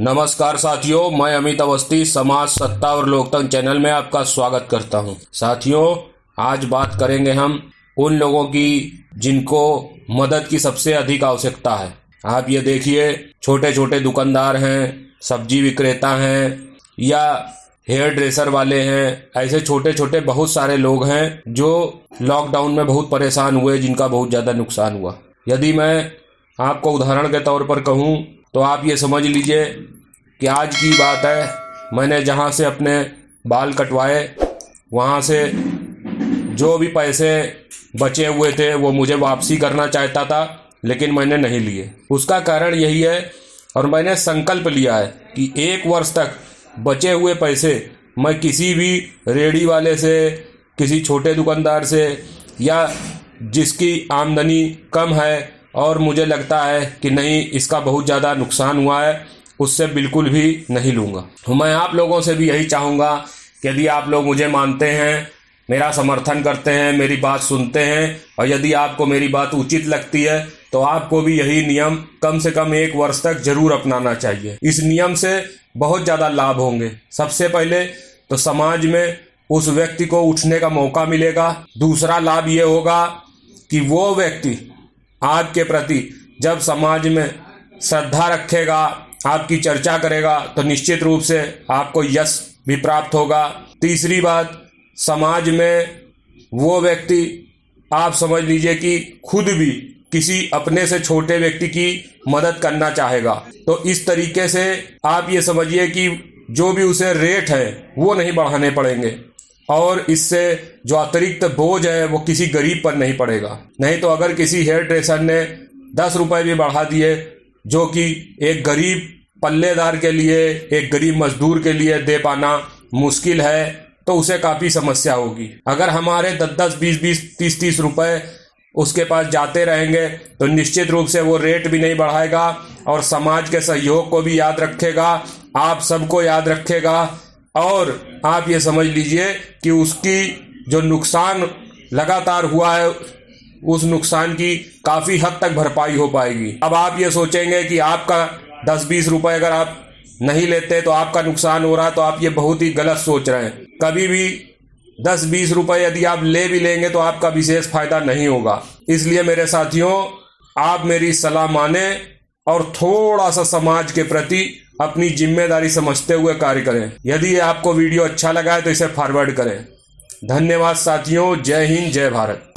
नमस्कार साथियों, मैं अमित अवस्थी समाज सत्ता और लोकतंत्र चैनल में आपका स्वागत करता हूं। साथियों, आज बात करेंगे हम उन लोगों की जिनको मदद की सबसे अधिक आवश्यकता है। आप ये देखिए, छोटे छोटे दुकानदार हैं, सब्जी विक्रेता हैं या हेयर ड्रेसर वाले हैं, ऐसे छोटे छोटे बहुत सारे लोग हैं जो लॉकडाउन में बहुत परेशान हुए, जिनका बहुत ज़्यादा नुकसान हुआ। यदि मैं आपको उदाहरण के तौर पर कहूँ तो आप ये समझ लीजिए कि आज की बात है, मैंने जहाँ से अपने बाल कटवाए वहाँ से जो भी पैसे बचे हुए थे वो मुझे वापसी करना चाहता था, लेकिन मैंने नहीं लिए। उसका कारण यही है और मैंने संकल्प लिया है कि 1 वर्ष तक बचे हुए पैसे मैं किसी भी रेडी वाले से, किसी छोटे दुकानदार से या जिसकी आमदनी कम है और मुझे लगता है कि नहीं इसका बहुत ज़्यादा नुकसान हुआ है, उससे बिल्कुल भी नहीं लूँगा। तो मैं आप लोगों से भी यही चाहूँगा कि यदि आप लोग मुझे मानते हैं, मेरा समर्थन करते हैं, मेरी बात सुनते हैं और यदि आपको मेरी बात उचित लगती है तो आपको भी यही नियम कम से कम 1 वर्ष तक जरूर अपनाना चाहिए। इस नियम से बहुत ज़्यादा लाभ होंगे। सबसे पहले तो समाज में उस व्यक्ति को उठने का मौका मिलेगा। दूसरा लाभ ये होगा कि वो व्यक्ति आपके प्रति जब समाज में श्रद्धा रखेगा, आपकी चर्चा करेगा, तो निश्चित रूप से आपको यश भी प्राप्त होगा। तीसरी बात, समाज में वो व्यक्ति आप समझ लीजिए कि खुद भी किसी अपने से छोटे व्यक्ति की मदद करना चाहेगा। तो इस तरीके से आप ये समझिए कि जो भी उसे रेट है वो नहीं बढ़ाने पड़ेंगे और इससे जो अतिरिक्त बोझ है वो किसी गरीब पर नहीं पड़ेगा। नहीं तो अगर किसी हेयर ड्रेसर ने 10 रुपए भी बढ़ा दिए, जो कि एक गरीब पल्लेदार के लिए, एक गरीब मजदूर के लिए दे पाना मुश्किल है, तो उसे काफ़ी समस्या होगी। अगर हमारे 10-10, 20-20, 30-30 रुपए उसके पास जाते रहेंगे तो निश्चित रूप से वो रेट भी नहीं बढ़ाएगा और समाज के सहयोग को भी याद रखेगा, आप सबको याद रखेगा और आप ये समझ लीजिए कि उसकी जो नुकसान लगातार हुआ है उस नुकसान की काफ़ी हद तक भरपाई हो पाएगी। अब आप ये सोचेंगे कि आपका 10-20 रुपए अगर आप नहीं लेते तो आपका नुकसान हो रहा है, तो आप ये बहुत ही गलत सोच रहे हैं। कभी भी 10-20 रुपए यदि आप ले भी लेंगे तो आपका विशेष फायदा नहीं होगा। इसलिए मेरे साथियों, आप मेरी सलाह माने और थोड़ा सा समाज के प्रति अपनी जिम्मेदारी समझते हुए कार्य करें। यदि आपको वीडियो अच्छा लगा है तो इसे फॉरवर्ड करें। धन्यवाद साथियों। जय हिंद, जय भारत।